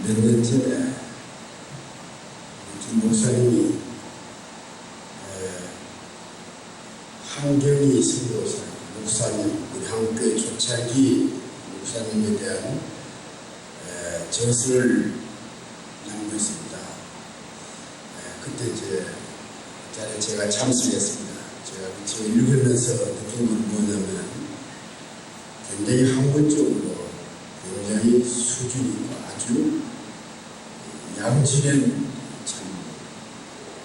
몇 년째 김 목사님이 한경희 선교사 목사님, 우리 한국교회 초창기 목사님에 대한 저서를 남겼습니다. 그때 이제 자리에 제가 참석했습니다. 제가 읽으면서 느낀 건 뭐냐면 굉장히 학문적으로 굉장히 수준이 있고 아주 양질의 참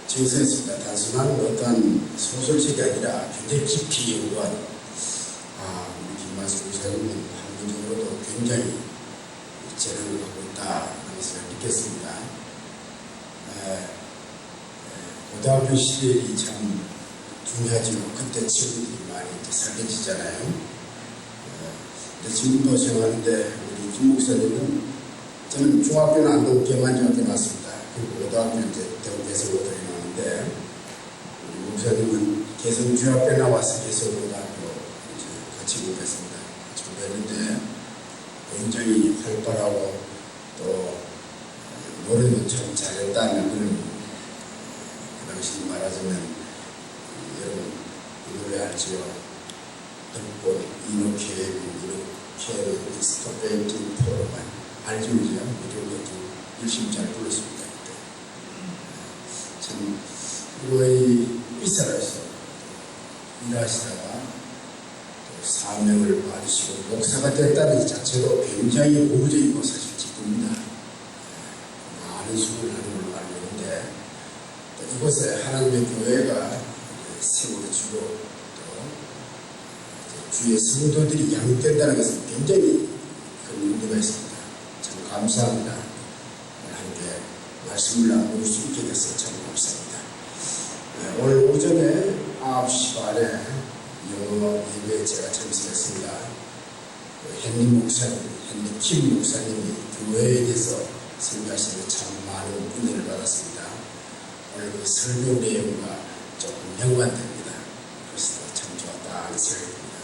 저서였습니다. 단순한 어떠한 소설책이 아니라 굉장히 깊이 연구한 우리 김만수 목사님은 학문적으로도 굉장히 재능을 갖고 있다 하는 것을 느꼈습니다. 고등학교 시절이 참 중요하지만 그때 친구들이 많이 사귀어지잖아요. 근데 지금도 생각하는데 우리 김 목사님은 저는 중학교는 안동 계만중학교 나왔습니다. 그리고 고등학교는 이제 대구 개성고등학교 나왔는데 우리 목사님은 개성중학교 나와서 개성고등학교 같이 공부했습니다. 같이 공부했는데 굉장히 활발하고 또 노래도 참 잘했다는 그런 그 당시 말하자면 여러분 이 노래 알지요? 덕분 이노케이브 이노케이브 스토베이팅 포로만 알죠? 그죠? 열심히 잘 불렀습니다. 그때 참 거의 이스라엘에서 일하시다가 또 사명을 받으시고 목사가 됐다는 이 자체도 굉장히 고무적이고 사실 기쁩니다. 많은 수고를 하는 걸로 알고 있는데 또 이곳에 하나님의 교회가 세워지고 또 주의 성도들이 양육된다는 것은 굉장히 큰 의미가 있습니다. 참 감사합니다. 함께 말씀을 나눌 수 있게 돼서 참 감사합니다. 오늘 오전에 9시 반에 영어 예배에 제가 참석했습니다. 헨리 목사님, 헨리 킴 목사님이 교회에 대해서 설교하시는 참 많은 은혜를 받았습니다. 오늘 그 설교 내용과 조금 연관됩니다. 그래서 참 좋았다 하는 생각이 듭니다.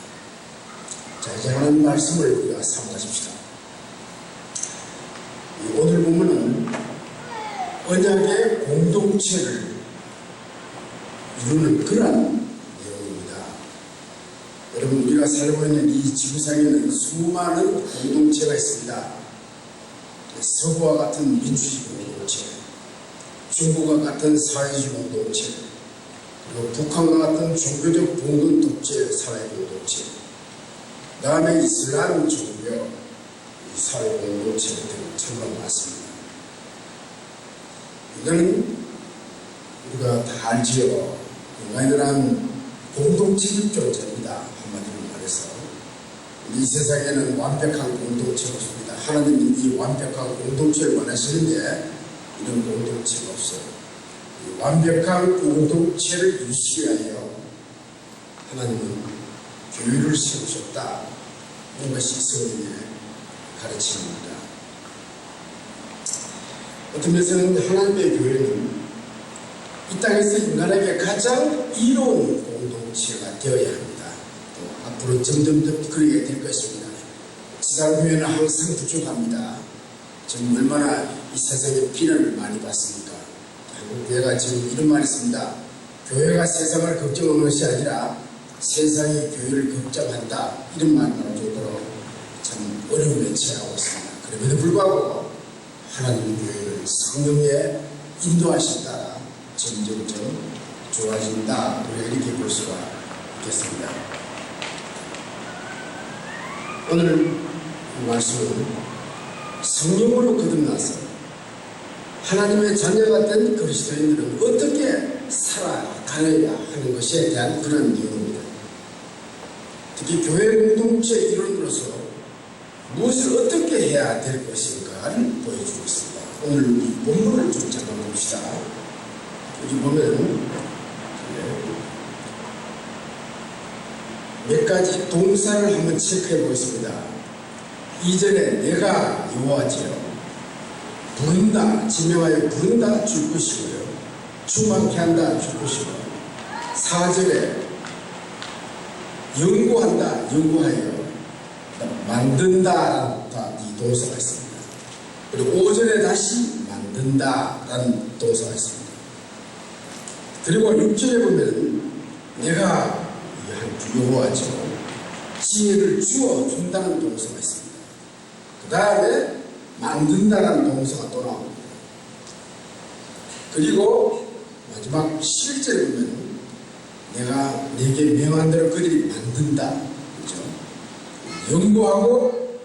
자, 이제 하나님 말씀을 우리가 삼가십시다. 오늘 보면은 언약의 공동체를 이루는 그러한 내용입니다. 여러분, 우리가 살고 있는 이 지구상에는 수많은 공동체가 있습니다. 서구와 같은 민주주의 공동체, 중국과 같은 사회주의 공동체, 그리고 북한과 같은 종교적 봉건 독재 사회 공동체, 그 다음에 이슬람 종교 사회 공동체 등 정말 많습니다. 이거는 우리가 다 알지요. 인간이란 공동체적 존재입니다. 한마디로 말해서 이 세상에는 완벽한 공동체가 없습니다. 하나님은 이 완벽한 공동체를 원하시는데 이런 공동체가 없어요. 이 완벽한 공동체를 이루시기 위하여 하나님은 교회를 세우셨다. 이것이 성경의 가르침입니다. 어떤 면에서는 하나님의 교회는 이 땅에서 인간에게 가장 이로운 공동체가 되어야 합니다. 또 앞으로 점점 더 그러게 될 것입니다. 지상교회는 항상 부족합니다. 지금 얼마나 이 세상에 비난을 많이 받습니까? 한국교회가 지금 이런 말이 있습니다. 교회가 세상을 걱정하는 것이 아니라 세상이 교회를 걱정한다. 이런 말이 나올 정도로 참 어려움에 처하고 있습니다. 그럼에도 불구하고 하나님의 교회는 성령의 인도하심 따라 점점점 좋아진다. 우리가 이렇게 볼 수가 있겠습니다. 오늘 이 말씀은 성령으로 거듭나서 하나님의 자녀가 된 그리스도인들은 어떻게 살아가야 하는 것에 대한 그런 내용입니다. 특히 교회 공동체 일원으로서 무엇을 어떻게 해야 될 것인가를 보여주고 있습니다. 오늘 이 본문을 좀 잠깐 봅시다. 여기 보면 몇 가지 동사를 한번 체크해 보겠습니다. 이전에 내가 여호와지요 부른다, 지명하여 부른다 줄 것이고요. 충만케 한다 줄 것이고 4절에 연구한다, 연구하여 만든다 이 동사가 있습니다. 그리고 5절에 다시 만든다라는 동사가 있습니다. 그리고 6절에 보면 내가 여호와죠, 지혜를 주어 준다는 동사가 있습니다. 그 다음에 만든다라는 동사가 또 나옵니다. 그리고 마지막 11절에 보면 내가 내게 명한 대로 그들이 만든다. 그렇죠? 연구하고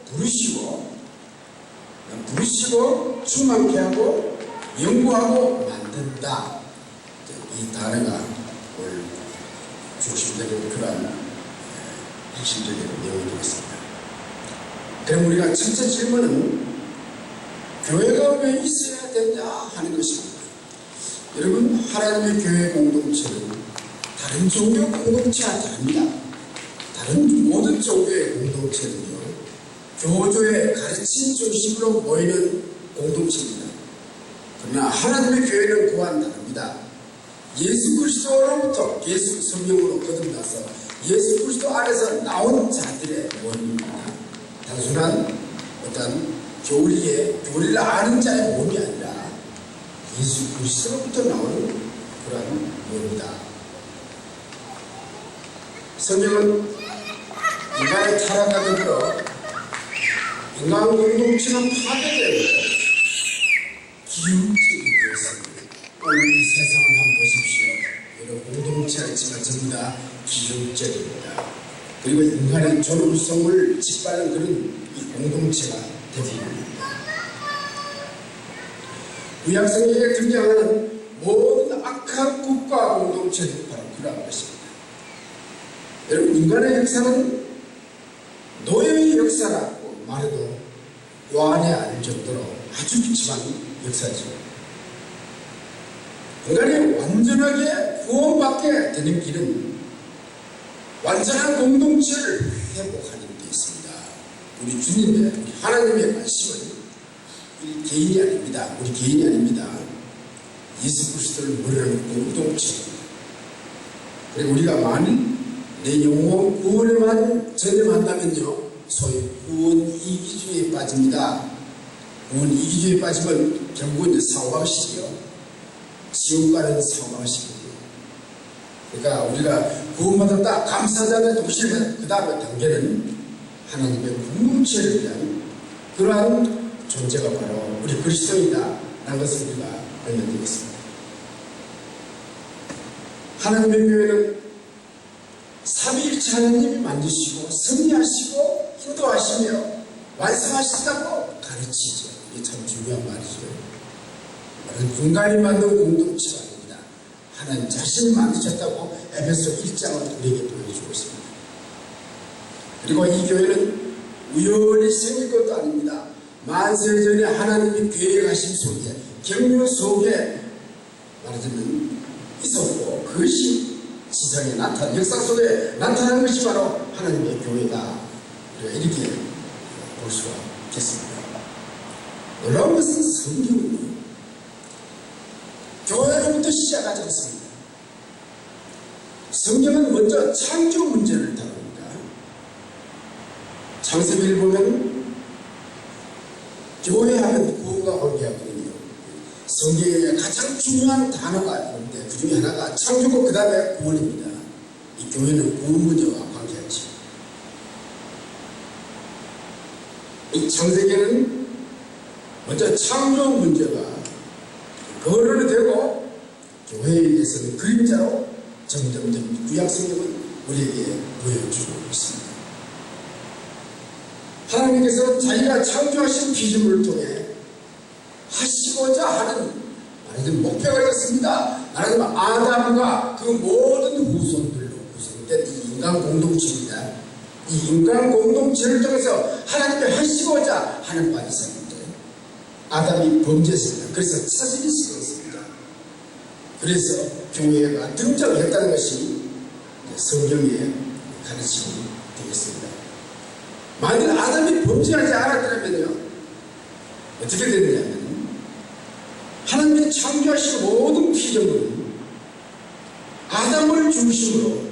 부르시고 충만케 하고 연구하고 만든다. 이 단어가 오늘 중심되는 그러한 핵심적인 내용이 되겠습니다. 그럼 우리가 첫째 질문은 교회가 왜 있어야 되냐 하는 것입니다. 여러분, 하나님의 교회 공동체는 다른 종교 공동체와 다릅니다. 다른 모든 종교의 공동체는요, 교조의 가르침 중심으로 모이는 공동체입니다. 그러나 하나님의 교회는 그와는 다릅니다. 예수 그리스도로부터 예수 성령으로 거듭나서 예수 그리스도 안에서 나온 자들의 모임입니다. 단순한 어떤 교리를 아는 자의 모임이 아니라 예수 그리스도로부터 나오는 그런 모임입니다. 성경은 인간의 타락과 더불어 인간 공동체는 파괴되고 기울적이 되었습니다. 오늘 이 세상을 한번 보십시오. 여러 공동체가 있지만 전부 다 기울적입니다. 그리고 인간의 존엄성을 짓밟는 그런 이 공동체가 대부분입니다. 구약성경에 등장하는 모든 악한 국가 공동체는 바로 그러한 것입니다. 여러분, 인간의 역사는 노예의 역사라고 말해도 요한에 알 정도로 아주 비참한 역사죠. 인간이 완전하게 구원받게 되는 길은 완전한 공동체를 회복하는 데 있습니다. 우리 주님의, 우리 하나님의 말씀은 우리 개인이 아닙니다. 우리 개인이 아닙니다. 예수 그리스도를 모르는 공동체입니다. 그리고 우리가 만일 내 영혼 구원에만 전념한다면요, 소위 구원 이기주의에 빠집니다. 구원 이기주의에 빠지면 결국은 이제 사후방식이요, 지옥 가는 사후방식이에요. 그러니까 우리가 구원받았다 감사자는 동시에 그 다음에 단계는 하나님의 공동체를 위한 그러한 존재가 바로 우리 그리스도이다 라는 것을 우리가 알면 되겠습니다. 하나님의 교회는 삼위일체 하나님이 만드시고 섭리하시고 인도하시며 완성하시다고 가르치죠. 이게 참 중요한 말이죠. 인간이 만든 공동체가 아닙니다. 하나님 자신이 만드셨다고 에베소 1장을 우리에게 보여주고 있습니다. 그리고 이 교회는 우연히 생긴 것도 아닙니다. 만세전에 하나님이 계획하신 속에, 경륜 속에 말하자면 있었고, 그것이 지상에 나타난, 역사 속에 나타난 것이 바로 하나님의 교회다. 우리가 이렇게 볼 수가 있겠습니다. 놀라운 것은 성경은요, 교회로부터 시작하지 않습니다. 성경은 먼저 창조 문제를 다룹니다. 창세기를 보면 교회하면 구원과 관계하거든요. 성경에 가장 중요한 단어가 있는데 그 중에 하나가 창조고 그 다음에 구원입니다. 이 교회는 구원 문제와 관계하지. 이 창세기는 먼저 창조 문제가 거론이 되고 교회에 대해서는 그림자로 점점점 구약성경은 우리에게 보여주고 있습니다. 하나님께서는 자기가 창조하신 피조물을 통해 하시고자 하는 말하자면 목표가 있었습니다. 말하자면 아담과 그 모든 후손들로 구성된 이 인간 공동체입니다. 이 인간 공동체를 통해서 하나님이 하시고자 하는 바가 있었는데 아담이 범죄했습니다. 그래서 차질이 생겼습니다. 그래서 교회가 등장했다는 것이 성경의 가르침이 되겠습니다. 만일 아담이 범죄하지 않았더라면요, 어떻게 되느냐면 하나님이 창조하신 모든 피조물은 아담을 중심으로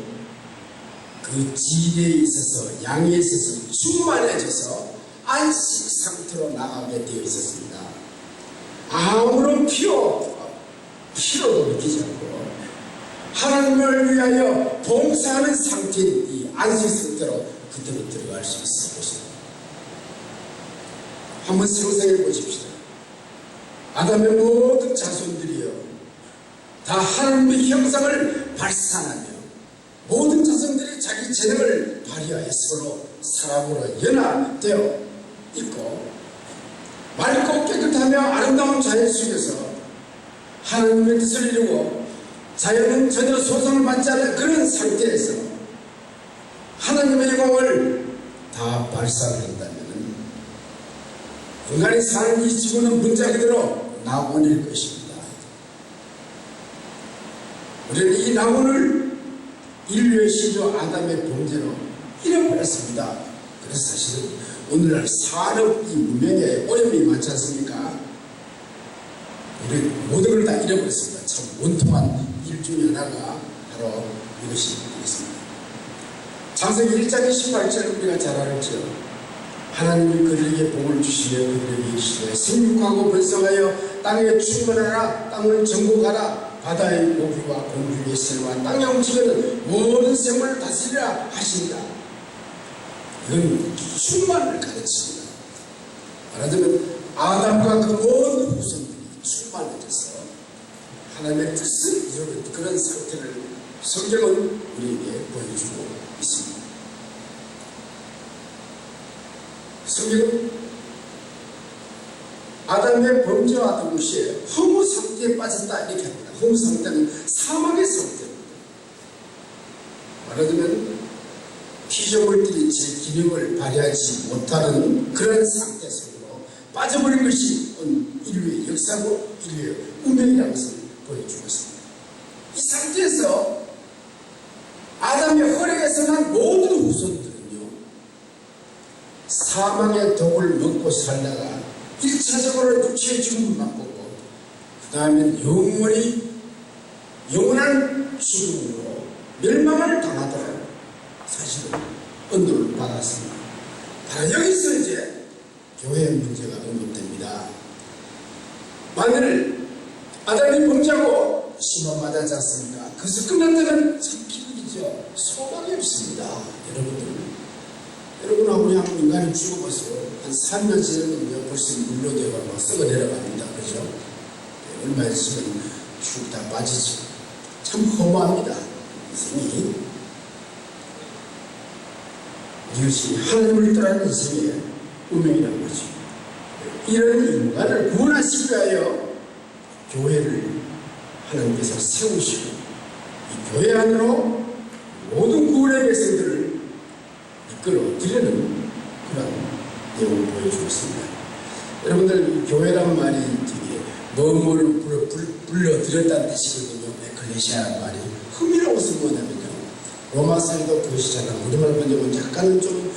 그 지대에 있어서 양에 있어서 충만해져서 안식 상태로 나가게 되어 있었습니다. 아무런 피로도 느끼지 않고 하나님을 위하여 봉사하는 상태인 이 안식 상태로 그대로 들어갈 수 있을 것입니다. 한번 상상해 보십시다. 아담의 모든 자손들이요 다 하나님의 형상을 발산하며 모든 자손들이 자기 재능을 발휘하여 서로 사람으로 연합되어 있고 맑고 깨끗하며 아름다운 자연 속에서 하나님의 뜻을 이루고 자연은 전혀 소송을 받지 않는 그런 상태에서 하나님의 영광을 다 발산한다면 인간이 사는 이 지구는 문자 그대로 낙원일 것입니다. 우리는 이 낙원을 인류의 시조 아담의 범죄로 잃어버렸습니다. 그래서 사실은 오늘날 산업 이 문명에 오염이 많지 않습니까? 우리 모든 걸 다 잃어버렸습니다. 참 원통한 일 중에 하나가 바로 이것이 되겠습니다. 창세기 1장 28절 우리가 잘 알죠. 하나님이 그들에게 복을 주시며 그들에게 이르시되 생육하고 번성하여 땅에 충만하라. 땅을 정복하라. 바다의 고기와 공중의 새와 땅에 움직이는 모든 생물을 다스리라 하신다. 이건 충만을 가르칩니다. 말하자면 아담과 그 모든 후손들이 충만해져서 하나님의 뜻을 이루는 그런 상태를 성경은 우리에게 보여주고 있습니다. 성경은 아담의 범죄와 동시에 허무 상태에 빠졌다 이렇게 합니다. 허무 상태는 사망의 상태입니다. 말하자면 피조물들이 제 기능을 발휘하지 못하는 그런 상태 속으로 빠져버린 것이 인류의 역사고 인류의 운명이라는 것을 보여주고 있습니다. 이 상태에서 아담의 혈액에서 난 모든 후손들은요 사망의 독을 먹고 살다가 1차적으로 육체의 죽음을 맛보고 그 다음에 영원한 죽음으로 멸망을 당하더라도 사실은 언도를 받았습니다. 바로 여기서 이제 교회의 문제가 언급됩니다. 만일 아담이 범죄하고 심판받지 않습니까? 그것이 끝났다면 참 기분이죠. 소망이 없습니다. 여러분 아무리 한 인간이 죽어봐서 한 3년 지나면요 벌써 물로되고 막 썩어 내려갑니다. 그죠? 얼마 있으면 죽 다 빠지죠. 참 허무합니다. 인생이. 이것이 하나님을 떠나는 인생의 운명이라는 거죠. 이런 인간을 구원하시기 위하여 교회를 하나님께서 세우시고 이 교회 안으로 모든 구원의 백성들을 이끌어 드리는 그런 내용을 보여주고 있습니다. 여러분들 교회라는 말이 되게 뭐뭐를 불러드렸다는 뜻이거든요. 에클레시아라는 말이 흥미로워서 뭐냐면요. 로마서에도 그것이잖아요. 우리말 번역은 약간은 조금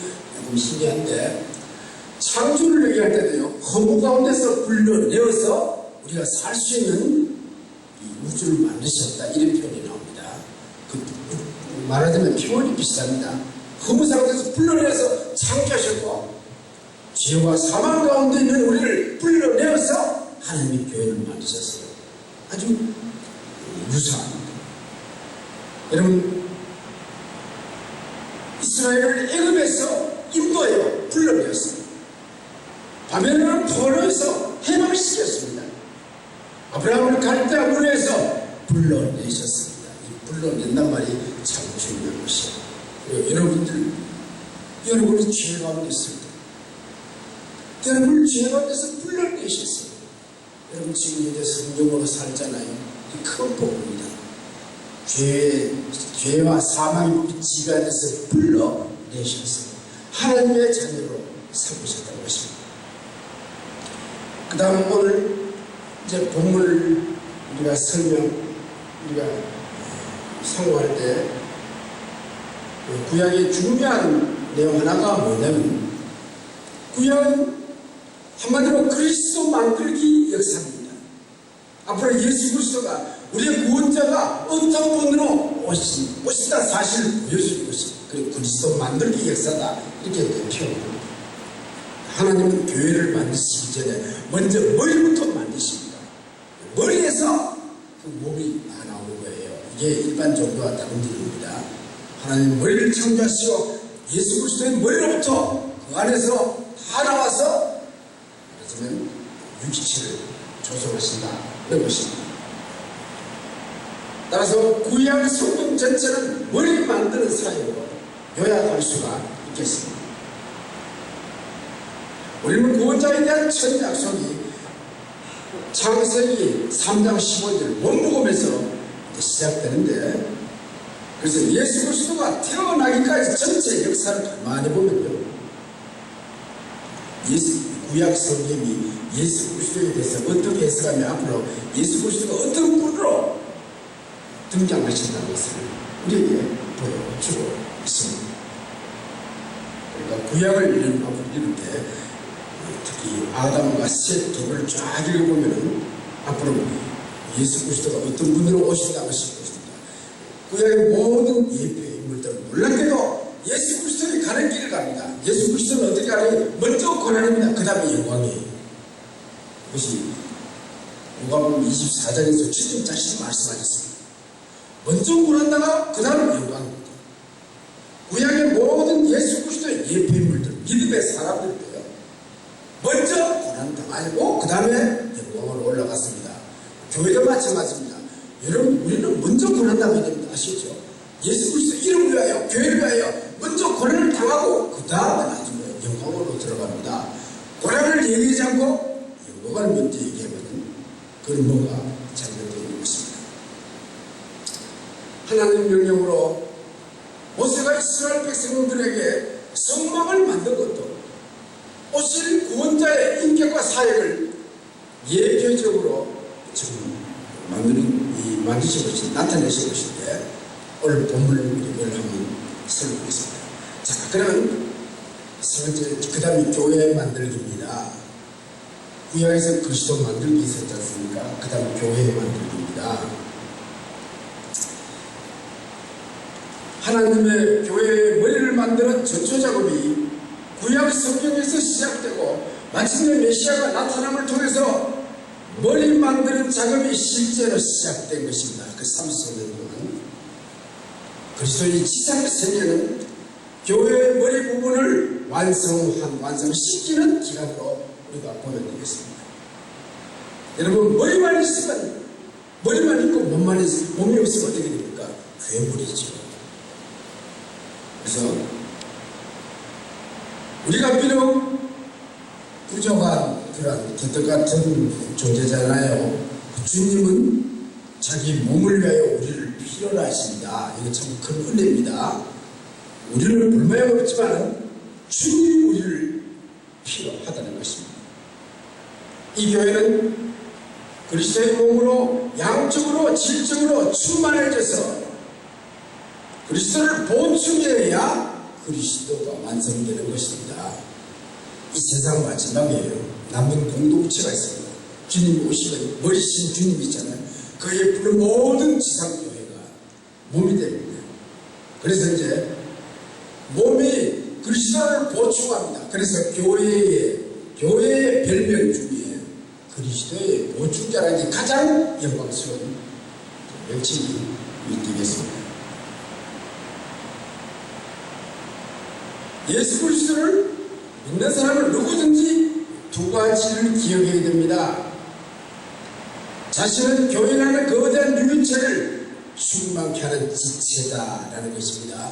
신기한데 창조를 얘기할 때도요. 허무 가운데서 불러내어서 우리가 살 수 있는 이 우주를 만드셨다 이런 표현이 나옵니다. 말하자면 표현이 비슷합니다. 허무 상태에서 불러내어서 창조하셨고 죄와 사망 가운데 있는 우리를 불러내어서 하나님의 교회를 만드셨어요. 아주 유사합니다. 여러분 이스라엘을 애굽에서 인도하여 불러내었습니다. 바벨론을 포로해서 해방시켰습니다. 아브라함을 갈대아 물에서 불러내셨습니다. 이 불러낸단 말이 참 중요한 것이에요. 여러분이 죄 가운데 있을 때 여러분을 죄 가운데서 불러내셨어요. 여러분 지금 이제 성경으로 살잖아요. 이 큰 복입니다. 죄와 사망의 법이 지가 돼서 불러내셨어요. 하나님의 자녀로 삼으셨다는 것입니다. 그 다음 오늘 이제 본문을 우리가 상고할 때 구약의 중요한 내용 하나가 뭐냐면 구약은 한마디로 그리스도 만들기 역사입니다. 앞으로 예수 그리스도가 우리의 구원자가 어떤 분으로 오시다 사실을 보여주는 것이 그리고 그리스도 만들기 역사다 이렇게 표현합니다. 하나님은 교회를 만드시기 전에 먼저 머리부터 만드십니다. 머리에서 그 몸이 나오는 거예요. 이게 일반 종교와 다른 일입니다. 하나님 머리를 창조하시고 예수 그리스도의 머리로부터 그 안에서 다 나와서 그러면 육체를 조성하신다 이런 것입니다. 따라서 구약 성경 전체는 머리 만드는 사역으로 요약할 수가 있겠습니다. 우리는 구원자에 대한 첫 약속이 창세기 3장 15절 원복음에서 시작되는데, 그래서 예수 그리스도가 태어나기까지 전체 역사를 가만히 보면요, 구약 성경이 예수 그리스도에 대해서 어떻게 해석하며 앞으로 예수 그리스도가 어떤 분으로 등장하신다는 것을 우리에게 보여주고 있습니다. 그러니까 구약을 읽을 때 특히 아담과 셋 기록을 쫙 읽어보면 앞으로 예수 그리스도가 어떤 분으로 오신다고 하실 것입니다. 구약의 모든 예표의 인물들은 놀랍게도 예수 그리스도의 가는 길을 갑니다. 예수 그리스도는 어떻게 가느냐? 먼저 고난입니다. 그 다음에 영광이에요. 그것이 누가복음 24장에서 주님 자신이 말씀하셨습니다. 먼저 고난다가 그 다음 영광입니다. 구약의 모든 예수 그리스도의 예표 인물들, 믿음의 사람들도요, 먼저 고난 당하고 그 다음에 영광으로 올라갔습니다. 교회도 마찬가지입니다. 여러분, 우리는 먼저 고난 당해야 됩니다. 아시죠? 예수 그리스도 이름을 위하여, 교회를 위하여 먼저 고난을 당하고 그 다음에 나중에 영광으로 들어갑니다. 고난을 얘기하지 않고 영광을 먼저 얘기하면 그건 뭐가 잘못되어 있는 것입니다. 하나님 명령으로 모세가 이스라엘 백성들에게 성막을 만든 것도 오실 구원자의 인격과 사역을 예표적으로 지금 만드신 것이, 나타내신 것인데, 오늘 본문을 한번 설명하겠습니다. 자, 그러면 세 번째, 그 다음에 교회 만들기입니다. 구약에서 그리스도 만들기 있었지 않습니까? 그 다음 교회 만들기입니다. 하나님의 교회의 머리를 만드는 전초 작업이 구약 성경에서 시작되고 마침내 메시아가 나타남을 통해서 머리 만드는 작업이 실제로 시작된 것입니다. 그 30년 동안 그리스도의 지상의 세계는 교회의 머리 부분을 완성시키는 기간으로 우리가 보면 되겠습니다. 여러분, 머리만 있고 몸이 없으면 어떻게 됩니까? 괴물이죠. 그래서 우리가 비록 부족한 그런 기특 같은 존재잖아요. 주님은 자기 몸을 위하여 우리를 필요로 하십니다. 이게 참 큰 은혜입니다. 우리는 불만이 없지만 주님이 우리를 필요하다는 것입니다. 이 교회는 그리스도의 몸으로 양적으로 질적으로 충만해져서 그리스도를 보충해야 그리스도가 완성되는 것입니다. 이 세상 마지막이에요. 남은 공동체가 있습니다. 주님이 오시면 머리신 주님이 있잖아요. 그의 부른 모든 지상교회가 몸이 됩니다. 그래서 이제 몸이 그리스도를 보충합니다. 그래서 교회의 별명 중에 그리스도의 보충자라는 게 가장 영광스러운 명칭이 되겠습니다. 예수 그리스도를 믿는 사람은 누구든지 두 가지를 기억해야 됩니다. 자신은 교회라는 거대한 유인체를 충만케 하는 지체다라는 것입니다.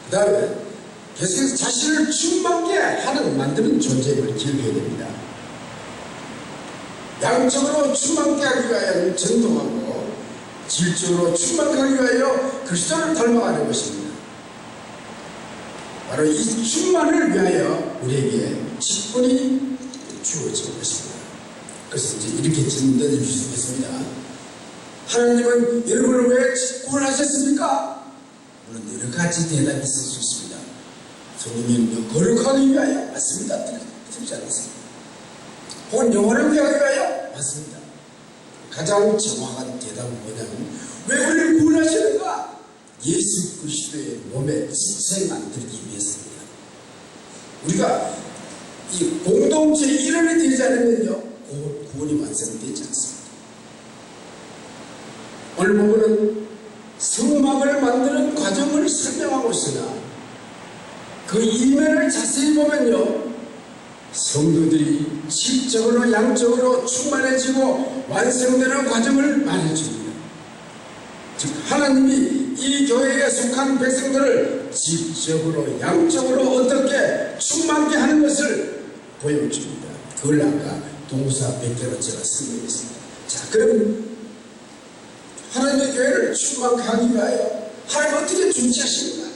그 다음에 계속해서 자신을 충만케 만드는 존재임을 기억해야 됩니다. 양적으로 충만케 하기 위하여는 전도하고 질적으로 충만케 하기 위하여 그리스도를 닮아가는 것입니다. 바로 이 충만을 위하여 우리에게 직분이 주어진 것입니다. 그래서 이제 이렇게 질문해 주실 수 있겠습니다. 하나님은 여러분을 왜 직분을 하셨습니까? 물론 여러 가지 대답이 있을 수 있습니다. 성령님은 거룩하기 위하여 맞습니다. 틀리지 않습니다. 혹은 영혼을 구하기 위하여 맞습니다. 가장 정확한 대답은 뭐냐면, 왜 우리를 구원하시는가? 예수 그리스도의 몸에 지체 만들기 위해서입니다. 우리가 이 공동체의 일원이 되지 않으면요, 구원이 완성되지 않습니다. 오늘 보면은 성막을 만드는 과정을 설명하고 있으나 그 이면을 자세히 보면요, 성도들이 질적으로 양적으로 충만해지고 완성되는 과정을 말해줍니다. 즉 하나님이 이 교회에 속한 백성들을 질적으로 양적으로 어떻게 충만케 하는 것을 보여줍니다. 그걸 아까 동사 100개로 제가 설명했습니다. 자, 그럼 하나님의 교회를 충만케 하기 위하여 하나님 어떻게 준비하십니까?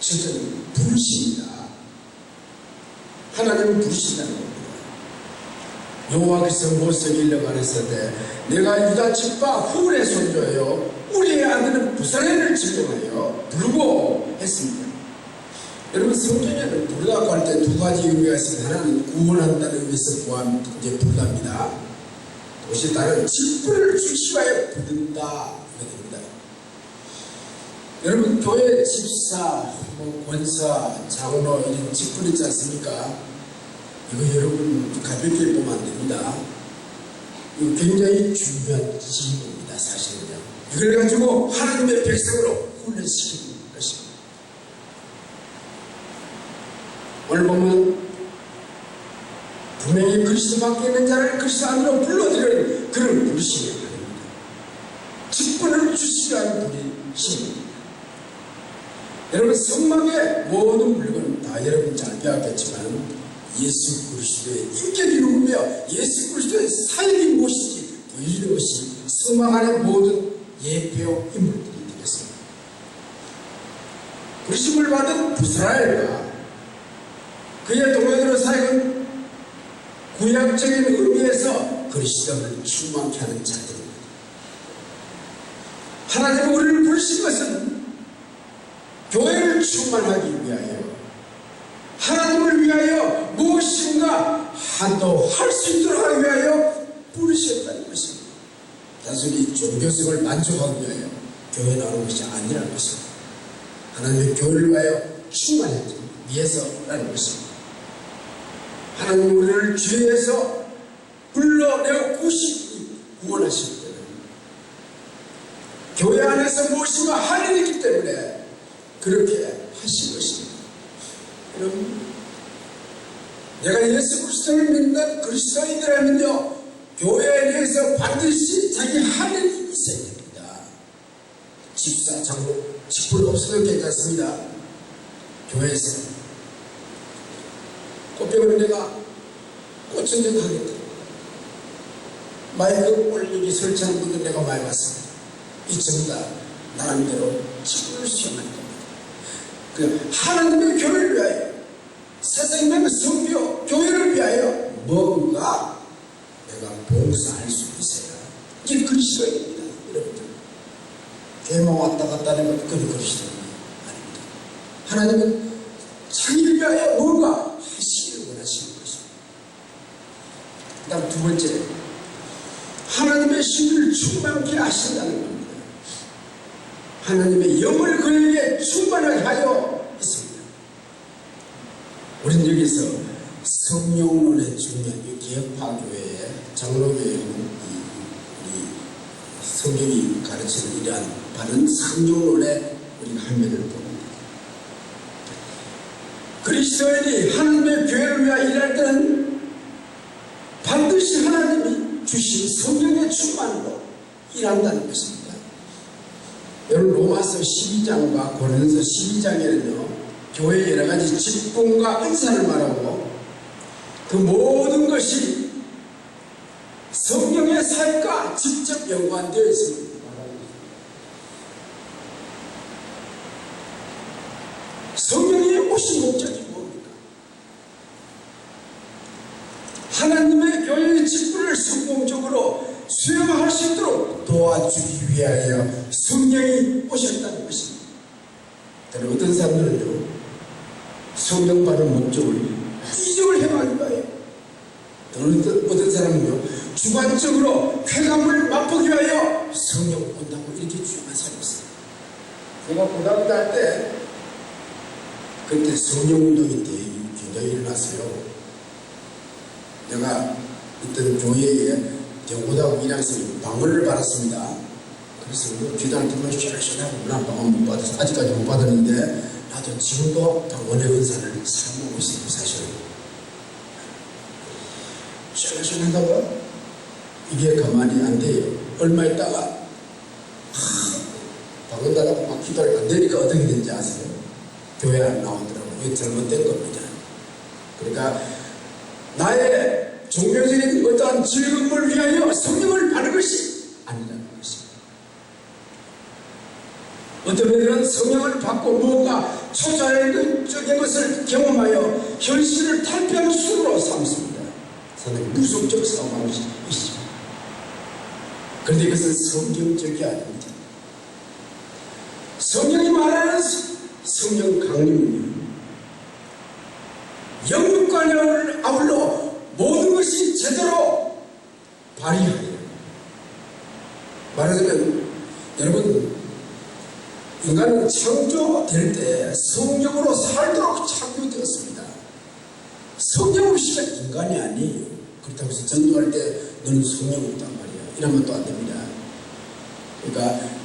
첫째는 부르십니다. 하나님은 부르신다는 겁니다. 여호와께서 모세에게 일러가랬을 때 내가 유다 집파 후의 손자요 우리의 아들은 부사렐을 지명하여 부르고 했습니다. 여러분 성경에는 부르다고 할 때 두 가지 의미가 있습니다. 하나는 구원한다는 의미에서 부르답니다. 그것이 다른 직분을 주시하여 부른다 이렇게 됩니다. 여러분 교회 집사, 권사, 장로 이런 직분 있지 않습니까? 이거 여러분 가볍게 보면 안 됩니다. 이거 굉장히 중요한 직분입니다. 사실은요. 이걸 가지고 하나님의 백성으로 훈련시키는 것입니다. 오늘 보면 분명히 그리스도 밖에 있는 자를 그리스도 안으로 불러들이는 그런 부르심이 아닙니다. 직분을 주시려 하는 부르심입니다. 여러분 성막의 모든 물건은 다 여러분 잘 배웠겠지만 예수 그리스도의 인격이 누구며 예수 그리스도의 사역이 무엇인지 보여주는 것이 성막 안의 모든 예표 인물들이 되겠습니다. 부르심을 받은 부스라엘과 그의 동료들의 사역은 구약적인 의미에서 그리스도를 충만케 하는 자들입니다. 하나님은 우리를 부르신 것은 교회를 충만하기 위하여 하나님을 위하여 무엇인가 한도할 수 있도록 하기 위하여 부르셨다는 것입니다. 단순히 종교성을 만족하기 위하여 교회 나오는 것이 아니라는 것입니다. 하나님의 교회를 위하여 충만하기 위해서라는 것입니다. 하나님 우리를 죄에서 불러내어 구원하시기 때문에 교회 안에서 무엇인가 할 일이 있기 때문에 그렇게 하신 것입니다. 여러분, 내가 예수 그리스도를 믿는 그리스도인이라면요, 교회에 대해서 반드시 자기 할 일이 있어야 됩니다. 집사, 장로, 직분 없어도 괜찮습니다. 교회에서 꽃병을 내가 꽃전쟁 하겠다. 마이크 올리기 설치하는 분들 내가 많이 봤습니다. 이 전부 다 나름대로 직분을 수행하는 겁니다. 하나님의 교회를 위하여 세상의 성교 교회를 위하여 뭔가 내가 봉사할 수 있어야 이게 그리스도입니다. 여러분들 교회만 왔다 갔다 하는 건 그건 그리스도입니다. 아닙니다. 하나님은 자기를 위하여 뭔가 하시기를 원하시는 것입니다. 그 다음 두 번째, 하나님의 신을 충만케 하신다는 겁니다. 하나님의 영을 그에게 충만하게 하여 있습니다. 우리는 여기서 성령론의 중요한 이 개혁파교회의 장로교회는 우리 성경이 가르치는 이러한 바른 성령론의 우리가 한 면을 봅니다. 그리스도인이 하나님의 교회를 위하여 일할 때는 반드시 하나님이 주신 성령의 충만으로 일한다는 것입니다. 여러분 로마서 12장과 고린도서 12장에는요 교회의 여러가지 직분과 은사를 말하고 그 모든 것이 성령의 사역과 직접 연관되어 있습니다. 성령이 오신 목적이 뭡니까? 하나님의 교회의 직분을 성공적으로 수행할 수 있도록 도와주기 위하여 성령이 오셨다는 것입니다. 그런데 어떤 사람들은요 성령 받은 목적을 이적을 행하기 위하여, 어떤 사람은요 주관적으로 쾌감을 맛보기 위하여 성령 온다고 이렇게 주장한 사람이 있어요. 제가 고등학교 할 때 그때 성령 운동이 굉장히 일어났어요. 내가 있던 교회에 경고등학교 1학생 방언을 받았습니다. 그래서 귀단한테만 쉐락쉐락 난 방언 못 받아서 아직까지 못 받았는데 나도 지금도 방언의 은사를 사모하고 있습니다. 사실은 쉐락쉐락 하다가 이게 가만히 안 돼요. 얼마 있다가 방언 달라고 막 기도를 안 되니까 어떻게 된지 아세요? 교회 안 나오더라고요. 이게 잘못된 겁니다. 그러니까 나의 종교적인 어떠한 즐거움을 위하여 성령을 받는 것이 아니라는 것입니다. 어떤 분들은 성령을 받고 무언가 초자연적인 것을 경험하여 현실을 탈피하는 수로 삼습니다. 상당히 무속적 싸움하고 있습니다. 그런데 이것은 성경적이 아닙니다. 성령이 말하는 성령 강림은요, 영육과 영을 아울러 모든 것이 제대로 발휘하는, 말하자면 여러분, 인간은 창조될 때 성령으로 살도록 창조되었습니다. 성령 없이가 인간이 아니에요. 그렇다고 해서 전도할 때 너는 성령 없단 말이야, 이러면 또 안 됩니다. 그러니까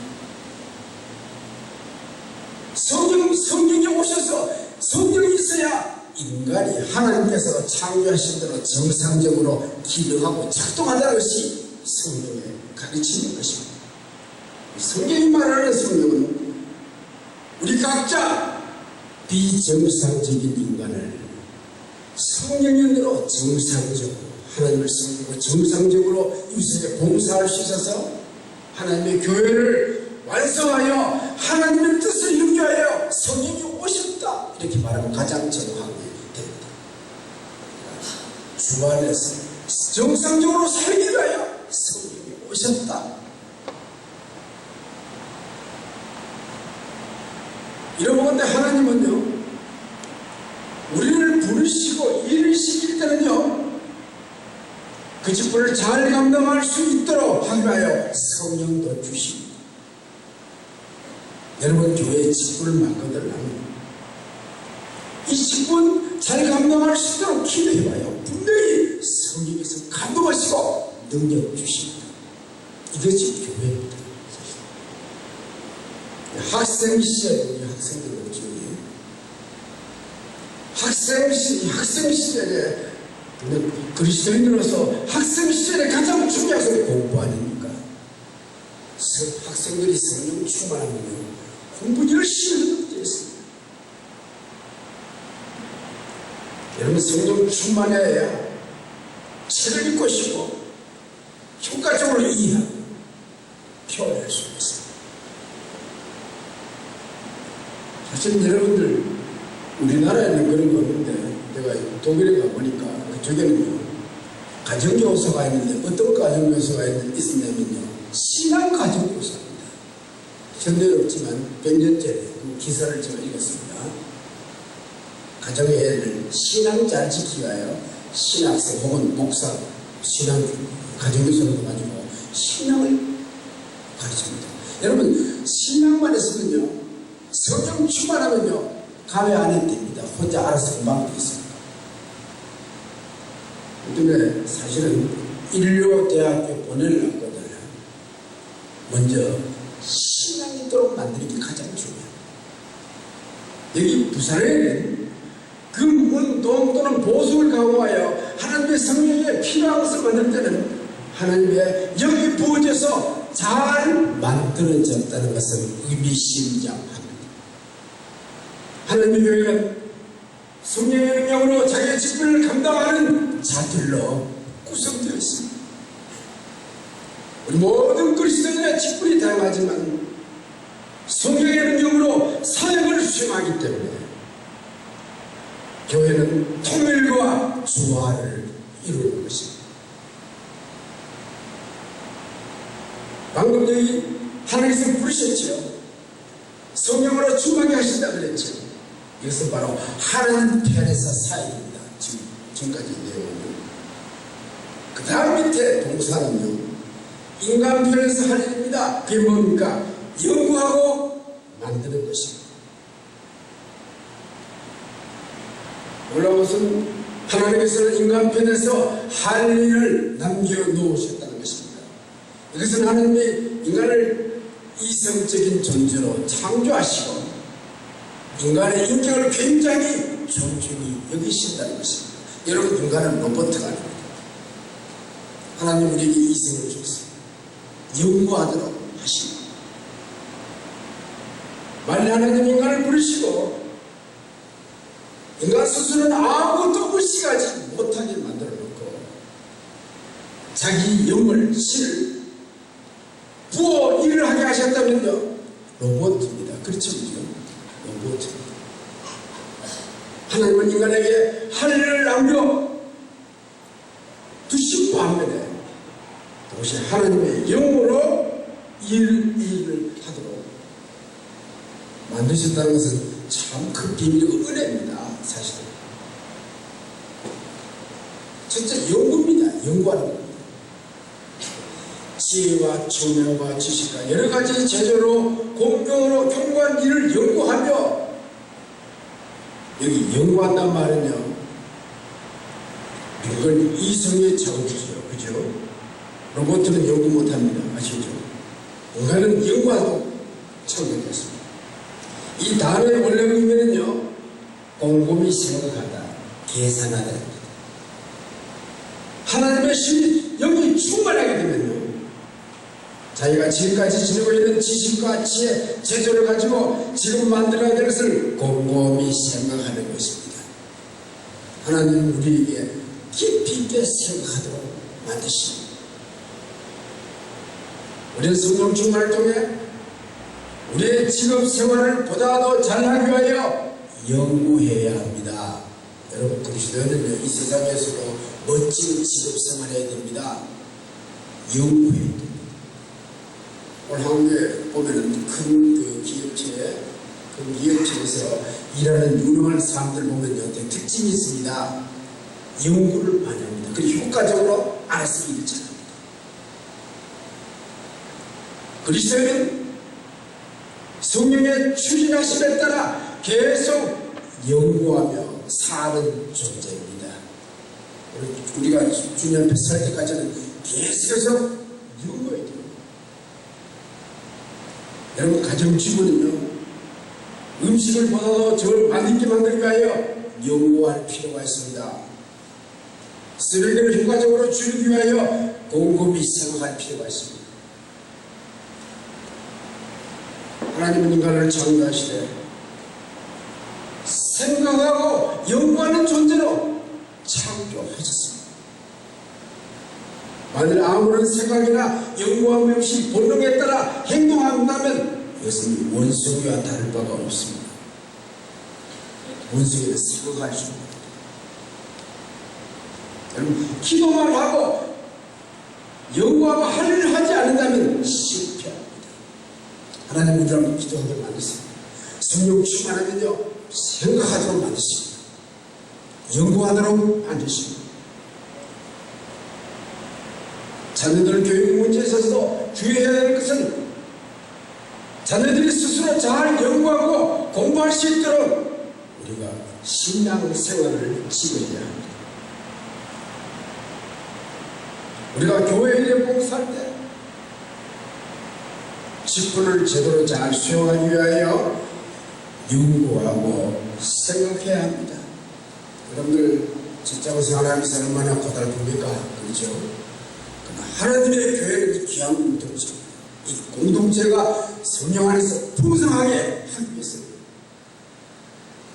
성령이 오셔서 성령이 있어야 인간이 하나님께서 창조하신 대로 정상적으로 기능하고 작동한다는 것이 성령의 가르치는 것입니다. 성경이 말하는 성령은 우리 각자 비정상적인 인간을 성령으로 정상적으로 하나님을 섬기고 정상적으로 이웃에게 봉사할 수 있어서 하나님의 교회를 완성하여 하나님의 뜻을 이루게 하여 성령이 오셨다, 이렇게 말하면 가장 정확하게 됩니다. 주 안에서 정상적으로 살기 위하여 성령이 오셨다. 이런 건데 하나님은요, 우리를 부르시고 일을 시킬 때는요, 그 직분을 잘 감당할 수 있도록 하기 위하여 성령도 주십니다. 여러분, 교회의 직분을 맡거들라면 이 직분 잘 감당할 수 있도록 기도해봐요. 분명히 성령께서 감동하시고 능력 주십니다. 이것이 교회입니다. 학생 시절에 우리 학생들 중에 학생 시절에 그리스도인으로서 학생 시절에 가장 중요한 것이 공부 아닙니까? 학생들이 성령 충만하면요, 공부 열심히 하도록 되어 있습니다. 여러분, 성령 충만해야 책을 읽고 싶고 효과적으로 이해하고 표현할 수 있습니다. 사실 여러분들, 우리나라에는 그런 거 없는데 내가 독일에 가보니까 그쪽에는요, 가정교사가 있는데 어떤 가정교사가 있었냐면요, 신앙 가정교사입니다. 현대는 없지만 100년 전에 그 기사를 제가 읽었습니다. 가정의 애를 신앙 잘 지키기 위하여 신학생 혹은 목사, 신앙 가정교사도 가지고 신앙을 가르칩니다. 여러분, 신앙만 했으면요, 성령 충만하면요, 가외 안 해도 됩니다. 혼자 알아서 금방 돼 있습니다. 요즘에 사실은 인류대학교 보내려고 하거든요. 먼저 신앙이 있도록 만드는 게 가장 중요해요. 여기 부산에는 금운동 또는 보석을 강화하여 하나님의 성령에 필요한 것을 만들 때는 하나님의 영이 부어져서 잘 만들어졌다는 것을 의미심장합니다. 하나님의 교회는 성령의 능력으로 자기의 직분을 감당하는 자들로 구성되어 있습니다. 우리 모든 그리스도인의 직분이 다양하지만 성령의 능력으로 사역을 수행하기 때문에 교회는 통일과 조화를 이루는 것입니다. 방금 여기 하나님께서 부르셨죠. 성령으로 충만하게 하신다 그랬죠. 이것은 바로 하나님 편에서 사역입니다. 지금까지 내용은요. 그 다음 밑에 동사는요, 인간 편에서 할 일입니다. 그게 뭡니까? 연구하고 만드는 것입니다. 물론 무슨 하나님께서는 인간 편에서 할 일을 남겨놓으셨다는 것입니다. 이것은 하나님이 인간을 이성적인 존재로 창조하시고 인간의 인격을 굉장히 존중히 여기신다는 것입니다. 여러분, 인간은 로봇가 아닙니다. 하나님 우리에게 이성을 주셨습니다. 연구하도록 하십니다. 만일 하나님 인간을 부르시고 인간 스스로는 아무것도 의식하지 못하게 만들어 놓고 자기 영을 신을 부어 일을 하게 하셨다면요, 로봇입니다. 그렇죠? 로봇입니다. 하나님은 인간에게 할 일을 남겨 두신 반면에 동시에 하나님의 영으로 일을 하도록 만드셨다는 것은 참 큰 비밀이고 은혜입니다. 사실은 진짜 연구입니다. 연구하는 겁니다. 지혜와 총명과 지식과 여러 가지 제조로 공평으로 경고한 일을 연구하며, 여기 연구한단 말은요, 이건 이성의 작업이죠. 그죠? 로봇은 연구 못합니다. 아시죠? 인간은 연구하고 창조됐습니다. 이 단어의 원래 의미는요, 꼼꼼히 생각하다, 계산하다. 하나님의 신이 여기 충만하게 되면요, 자기가 지금까지 지니고 있는 지식과 지혜, 제조를 가지고 지금 만들어야 될 것을 꼼꼼히 생각하는 것입니다. 하나님은 우리에게 깊이 있게 생각하도록 만드십니다. 우리는 성령 충만을 통해 우리의 직업 생활을 보다 더 잘하기 위하여 연구해야 합니다. 여러분, 그리스도인은요, 이 세상에서도 멋진 직업 생활을 해야 됩니다. 연구해야 됩니다. 오늘 한국에 보면은 큰 기업체에서 일하는 유능한 사람들 보면요, 특징이 있습니다. 연구를 많이 합니다. 그리고 효과적으로 알아서 일을 잘합니다. 그리스도인은 성령의 추진하심에 따라 계속 연구하며 사는 존재입니다. 우리가 주님 앞에 설 때까지는 계속해서 연구해야 돼요. 여러분, 가정주부는요, 음식을 보다도 저걸 맛있게 만들기 위하여 연구할 필요가 있습니다. 쓰레기를 효과적으로 줄이기 위하여 꼼꼼히 생각할 필요가 있습니다. 하나님은 인간을 창조하시되 생각하고 연구하는 존재로 창조하셨습니다. 만일 아무런 생각이나 연구함 없이 본능에 따라 행동한다면 이것은 원숭이와 다를 바가 없습니다. 원숭이는 생각할 수 없습니다. 여러분, 기도만 하고 연구하고 할 일을 하지 않는다면 실패합니다. 하나님 우리를 기도하게 만드십니다. 성령 충만하면요, 생각하도록 만드십니다. 연구하도록 만드십니다. 자녀들 교육 문제에 있어서도 주의해야 될 것은 자녀들이 스스로 잘 연구하고 공부할 수 있도록 우리가 신앙 생활을 지켜야 합니다. 우리가 교회 일에 봉사할 때 직분을 제대로 잘 수행하기 위하여 연구하고 생각해야 합니다. 여러분들 직장 생활하면서 얼마나 고달픕니까? 그렇죠? 하나님의 교회는 귀한 공동체, 이 공동체가 성령 안에서 풍성하게 하기 위해서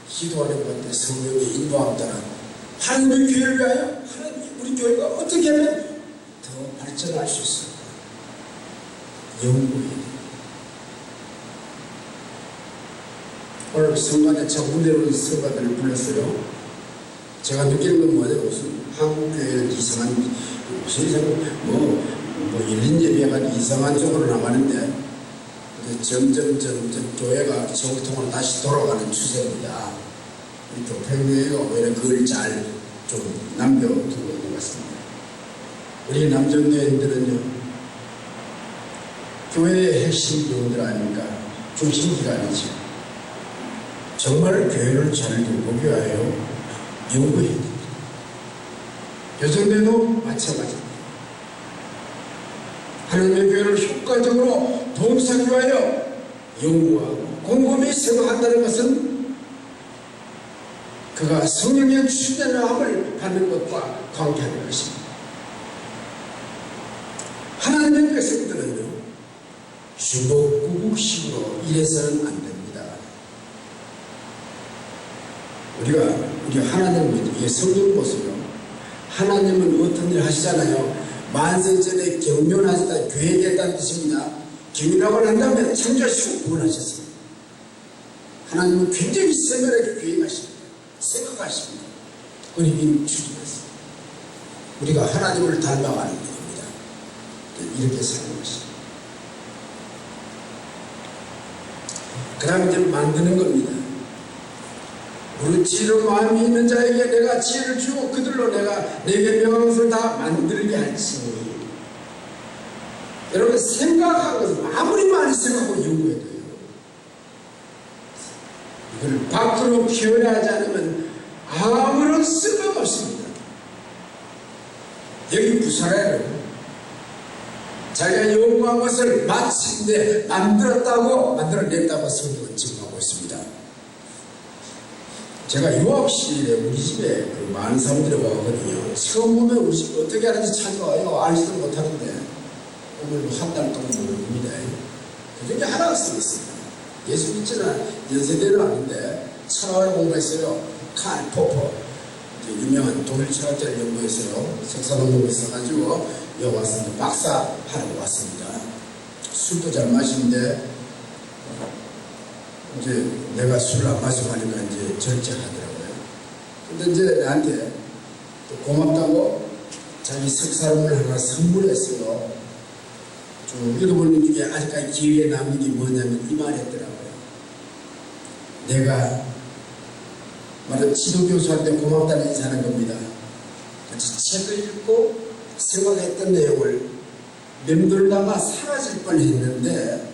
기도하는 건데 성령의 인도함 따라 하나님의 교회를 위하여 하나님, 우리 교회가 어떻게 하면 더 발전할 수 있을까? 연구해야 됩니다. 오늘 성가대 정문대로 성가대를 불렀어요. 제가 느끼는 건 뭐냐면 무슨 한국 교회는 이상한, 무슨 이상한 뭐 열린 예배가 이상한 쪽으로 나가는데 점점 교회가 정통으로 다시 돌아가는 추세입니다. 우리 교회가 오히려 그걸 잘 좀 남겨두고 있는 것 같습니다. 우리 남전교회인들은요, 교회의 핵심 요원들 아닙니까? 중심기관이죠. 정말 교회를 잘 돌보기 위하여 연구해야 됩니다. 요즘에도 마찬가지입니다. 하나님의 교회를 효과적으로 봉사하기 위하여 연구하고 곰곰이 생각한다는 것은 그가 성령의 충만함을 받는 것과 관계하는 것입니다. 하나님의 백성들은요, 주먹구국식으로 일해서는 안 됩니다. 우리가 하나님을 믿고 성경 보세요. 하나님은 어떤 일을 하시잖아요. 만세전에 경륜하셨다, 계획했다는 뜻입니다. 경륜하고 난 다음에 창조하시고 구원하셨습니다. 하나님은 굉장히 세밀하게 계획하십니다. 생각하십니다. 그리고 추진하십니다. 우리가 하나님을 닮아가는 겁니다. 이렇게 사는 것입니다. 그 다음에 이제 만드는 겁니다. 우리 지혜로 마음이 있는 자에게 내가 지혜를 주고 그들로 내가 내게 명한 것을 다 만들게 할지니. 여러분, 생각한 것은 아무리 많이 생각하고 연구해도요, 이걸 밖으로 표현하지 않으면 아무런 쓸모가 없습니다. 여기 부사라요. 자기가 연구한 것을 마침내 만들어냈다고 성경은 증거하고 있습니다. 제가 유학 시절에 우리 집에 많은 사람들이 와거든요. 처음 보면 우리 집 어떻게 하는지 찾아와요. 알지도 못하는데 오늘 한 달 동안 모릅니다. 그중에 하나가 쓰겠습니다. 예수 믿지는 연세대는 아닌데 철학을 공부했어요. 칼 포퍼, 유명한 독일 철학자를 연구했어요. 석사 논문을 써가지고 여기 왔습니다. 박사 하러 왔습니다. 술도 잘 마시는데 이제 내가 술을 안 마시고 하니까 이제 절제하더라고요. 근데 이제 나한테 고맙다고 자기 석사론을 하나 선물했어요. 좀 읽어보는 중에 아직까지 기억에 남는 게 뭐냐면 이 말이었더라고요. 내가 말은 지도교수한테 고맙다는 인사하는 겁니다. 같이 책을 읽고 생각했던 내용을 맴돌다가 사라질 뻔했는데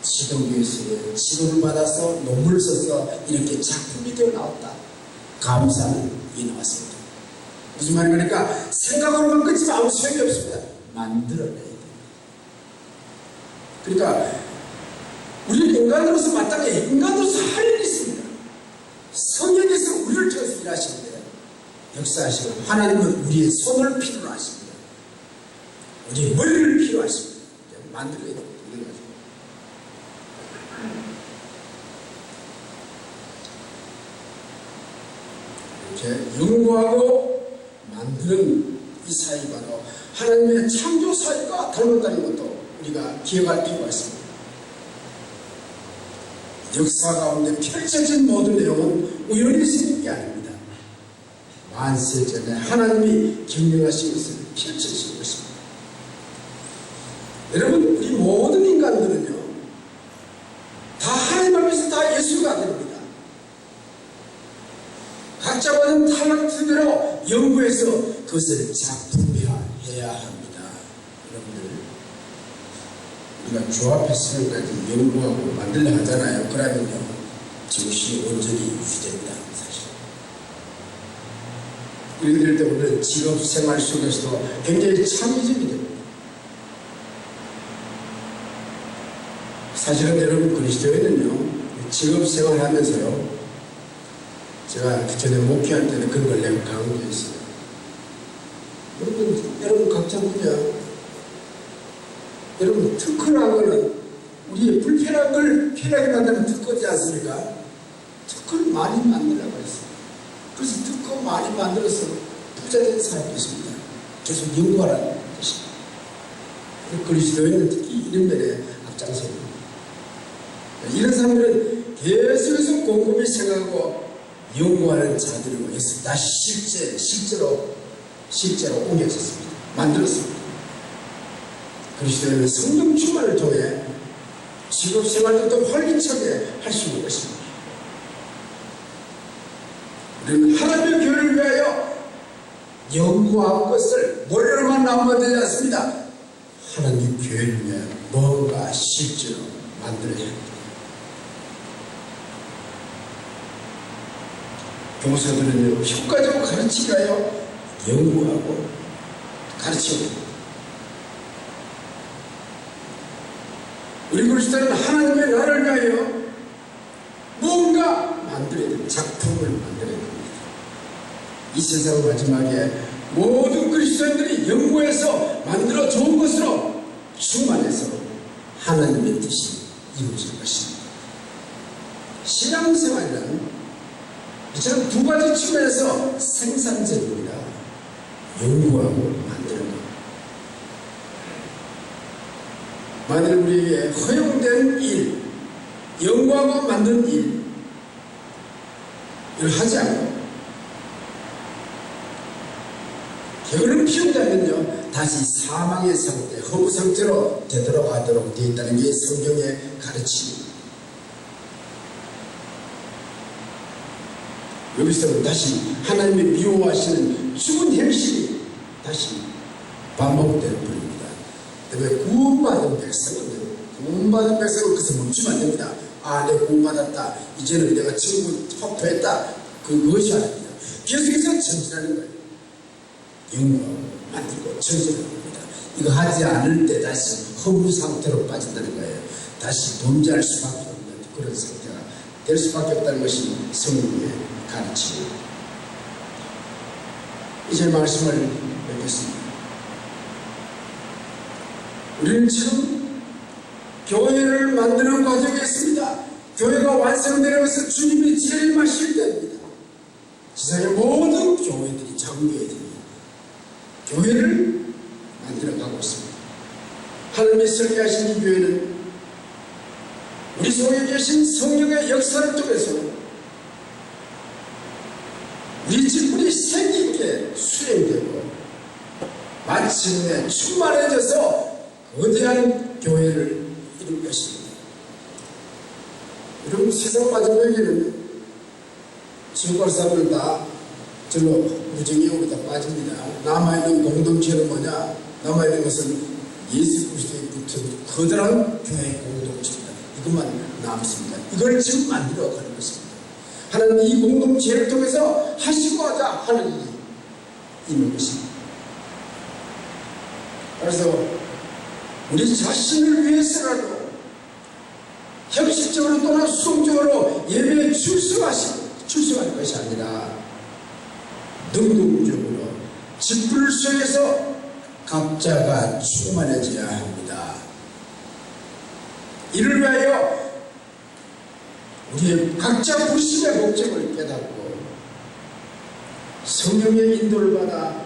지도교수의 지도를 받아서 논문을 써서 이렇게 작품이 되어 나왔다. 감사는 이 나왔습니다. 무슨 말이니까 생각으로만 끝이면 아무 소용이 없습니다. 만들어내야 돼요. 그러니까 우리는 인간으로서 마땅해 인간으로서 할 일이 있습니다. 성령께서 우리를 통해서 일하시는데 역사하시고 하나님은 우리의 손을 필요로 하십니다. 우리의 머리를 필요로 하십니다. 만들어야 됩니다. 이렇게 연구하고 만드는 이 사이 바로 하나님의 창조 사이가 닮았다는 것도 우리가 기억할 필요가 있습니다. 역사 가운데 펼쳐진 모든 내용은 우연히 생긴 게 아닙니다. 만세 전에 하나님이 경영하신 것을 펼쳐진 것입니다. 여러분, 우리 모든 인간들은요, 다 하나님 앞에서 다 예수가 됩니다. 각자 받은 탤런트대로 연구해서 그것을 작품화해야 합니다. 여러분들, 우리가 조합했으면까지 연구하고 만들려 하잖아요. 그러면요, 정신이 온전히 유지됩니다. 사실. 이렇게 될 때 우리는 직업 생활 속에서도 굉장히 창의적이 됩니다. 사실은 여러분, 그리스도인은요, 직업 생활 하면서요, 제가 전에 목회할 때는 그런 걸 내가 강조했어요. 여러분 각자 분야, 여러분 특허라는 거는 우리의 불편한 걸 편하게 만드는 특허지 않습니까? 특허를 많이 만들라고 했어요. 그래서 특허 많이 만들어서 부자된 사람도 있습니다. 계속 연구하라는 것입니다. 그리스도인은 특히 이런 면에 앞장섭니다. 이런 사람들은 계속해서 곰곰이 생각하고 연구하는 자들이고 해서 다시 실제로 옮겨졌습니다. 만들었습니다. 그리스도인은 성령 충만을 통해 직업 생활도 더 활기차게 할 수 있는 것입니다. 우리는 하나님의 교회를 위하여 연구한 것을 머리로만 남으면 되지 않습니다. 하나님 교회를 위하여 뭔가 실제로 만들어야 합니다. 교사들은요, 효과적으로 가르치기 위하여 연구하고 가르치고, 우리 그리스도는 하나님의 나라를 위하여 뭔가 만들어야 됩니다. 작품을 만들어야 됩니다. 이 세상 마지막에 모든 그리스도인들이 연구해서 만들어 좋은 것으로 충만해서 하나님의 뜻이 이루어질 것입니다. 신앙생활은 이처럼 두 가지 측면에서 생산적입니다. 연구하고 만드는 것. 만일 우리에게 허용된 일, 연구하고 만드는 일을 하지 않고 게으름 피운다면요, 다시 사망의 상태, 허무 상태로 되돌아가도록 되어 있다는 게 성경의 가르침입니다. 여기서는 다시 하나님의 미워하시는 죽은 행실이 다시 반복되는 분입니다. 왜 구원받은 백성은 그것을 멈추면 안 됩니다. 아, 내가 구원받았다, 이제는 내가 천국 확보했다, 그것이 아닙니다. 계속해서 전진하는 거예요. 연구하고 만들고 전진하는 겁니다. 이거 하지 않을 때 다시 허무 상태로 빠진다는 거예요. 다시 범죄할 수밖에 없는 그런 상태가 될 수밖에 없다는 것이 성경의 가르침입니다. 이제 말씀을 맺겠습니다. 우리는 지금 교회를 만드는 과정에 있습니다. 교회가 완성되는 것은 주님이 재림하실 때입니다. 세상의 모든 교회들이, 작은 교회들이 교회를 만들어가고 있습니다. 하나님이 설계하신 이 교회는 우리 속에 계신 성령의 역사를 통해서 우리 직분이 생기게 수행되고 마침내 충만해져서 거대한 교회를 이룰 것입니다. 여러분, 세상 마지막에는 지구갈 사람들 다 절로 무정이 오고 다 빠집니다. 남아있는 공동체는 뭐냐? 남아있는 것은 예수 그리스도의 붙은 커다란 교회 공동체입니다. 이것만 남습니다. 이걸 지금 만들어 가는 것입니다. 하나님 이 공동체를 통해서 하시고자 하는 일이 있는 것입니다. 그래서 우리 자신을 위해서라도 형식적으로 또는 수동적으로 예배에 출석할 것이 아니라 능동적으로 직분을 수행해서 각자가 충만해져야 합니다. 이를 위하여 우리의 각자 부르심의 목적을 깨닫고 성령의 인도를 받아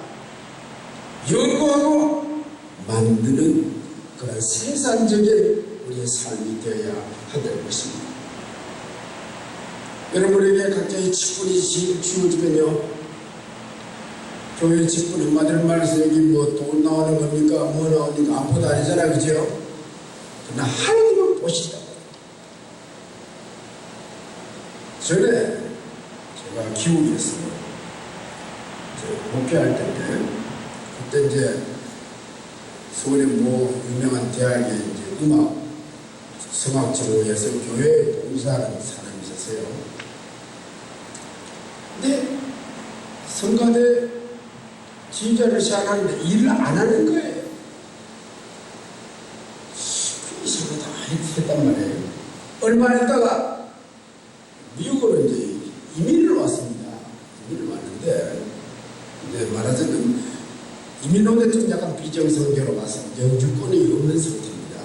연구하고 만드는 그런 생산적인 우리의 삶이 되어야 한다는 것입니다. 여러분에게 각자의 직분이 주어지면요, 교회 직분 한마디로 말해서 여기 뭐 돈 나오는 겁니까? 뭐 나오니까 아무것도 아니잖아요, 그죠? 그러나 하나님을 보시다고. 전에 제가 기국이었어요. 목회할 때인데, 그때 이제 서울의 뭐 유명한 대학에 이제 음악 성악지구에서 교회 봉사하는 사람이 있었어요. 근데 성가대 지휘자를 시작하는데 일을 안 하는 거예요. 이상하다 했단 말이에요. 얼마 있다가 미국으로 이제 이민을 왔습니다. 이민을 왔는데, 이제 말하자면 이민 온 데 좀 약간 비정상적으로 와서 영주권이 없는 상태입니다.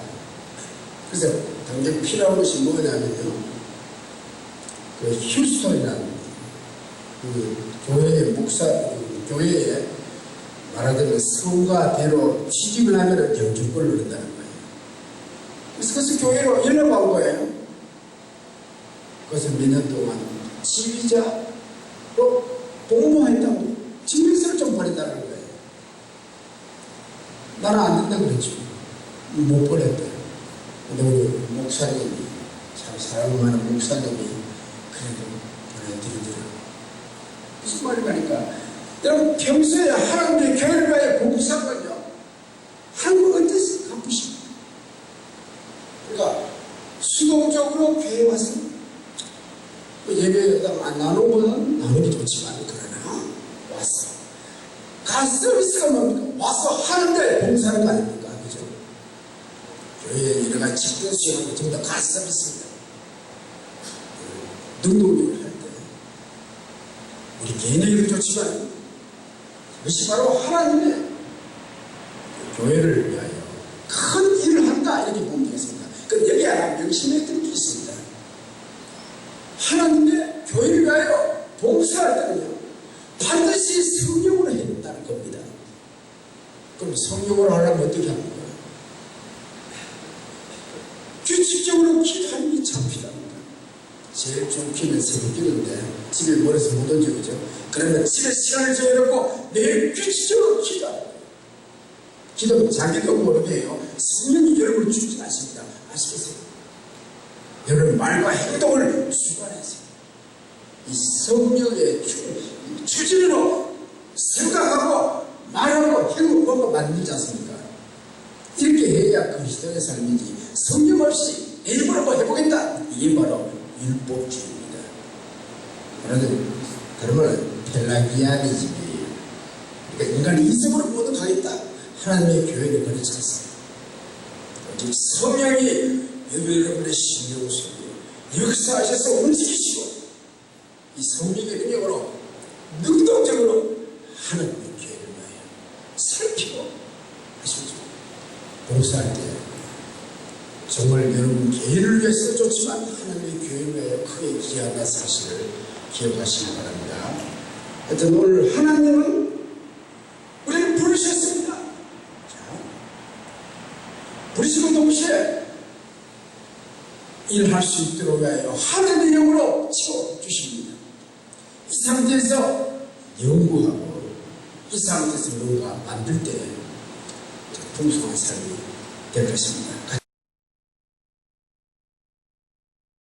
그래서 당장 필요한 것이 뭐냐면요, 그 휴스턴이라는 그 교회의 교회에 말하자면 성가대로 취직을 하면 영주권을 얻는다는 거예요. 그래서 교회로 연락을 온 거예요. 그래서 몇 년 동안 지휘자로 복무했다고 증명서를 좀 보낸다는 거예요. 나는 안 된다 그랬죠. 못 보냈대요. 근데 우리 목사님이, 참 사랑을 하는 목사님이 그래도 보내드리더라고요. 무슨 말인가 하니까, 여러분 평소에 하나님의 교회를 위하여 봉사한 건요, 하나님은 언제든지 갚으십니다. 그러니까 수동적으로 교회에 와서 예배에다 안 나누고는 나누기 좋지만, 그러나 왔어. 서비스가 뭡니까? 와서 하는데 봉사하는 거 아닙니까? 그죠? 교회에 여러 가지 집단 수행하는 게 전부 다 서비스입니다. 능동적으로 할 때 우리 개인에게도 좋지만 그것이 바로 하나님의 교회를 위하여 큰 일을 한다 이렇게 보면 되겠습니다. 그럼 여기 하나 명심해야 될 게 있습니다. 하나님의 교회를 위하여 봉사할 때는요 반드시 성령으로 해야 된다는 겁니다. 그럼 성령으로 하려면 어떻게 합니까? 규칙적으로 기도하는 게 참 필요합니다. 제일 좋기는 새벽기도인데 집에 멀어서 못 오죠, 그죠? 그러면 집에 시간을 정해놓고 매일 규칙적으로 기도하는 거예요. 기도는 자기도 모르게요. 성령이 여러분을 주진 않습니다. 아시겠어요? 여러분 말과 행동을 주관해서 이 성령의 추진으로 생각하고 말하고 행동하고 만들지 않습니까? 이렇게 해야 그리스도의 삶이지 성령 없이 내 입으로 뭐 해보겠다 이게 바로 율법주의입니다. 그러면 펠라기아니즘이 그러니까 인간이 이성으로 모두 가겠다 하나님의 교회를 그렇지 않습니다. 오직 성령이 여러분의 심령 속에 역사하셔서 움직이시고 이 성령의 능력으로 능동적으로 하나님의 교회를 위하여 살피고 하시죠. 봉사할 때 정말 여러분 교회를 위해서 좋지만 하나님의 교회를 위하여 크게 기여한다는 사실을 기억하시기 바랍니다. 하여튼 오늘 하나님은 우리를 부르셨습니다. 자, 부르시고 동시에 일할 수 있도록 하여 하나님의 영으로 채워주십니다. 이 상태에서 연구하고 이 상태에서 뭔가 만들 때 풍성한 삶이 될 것입니다.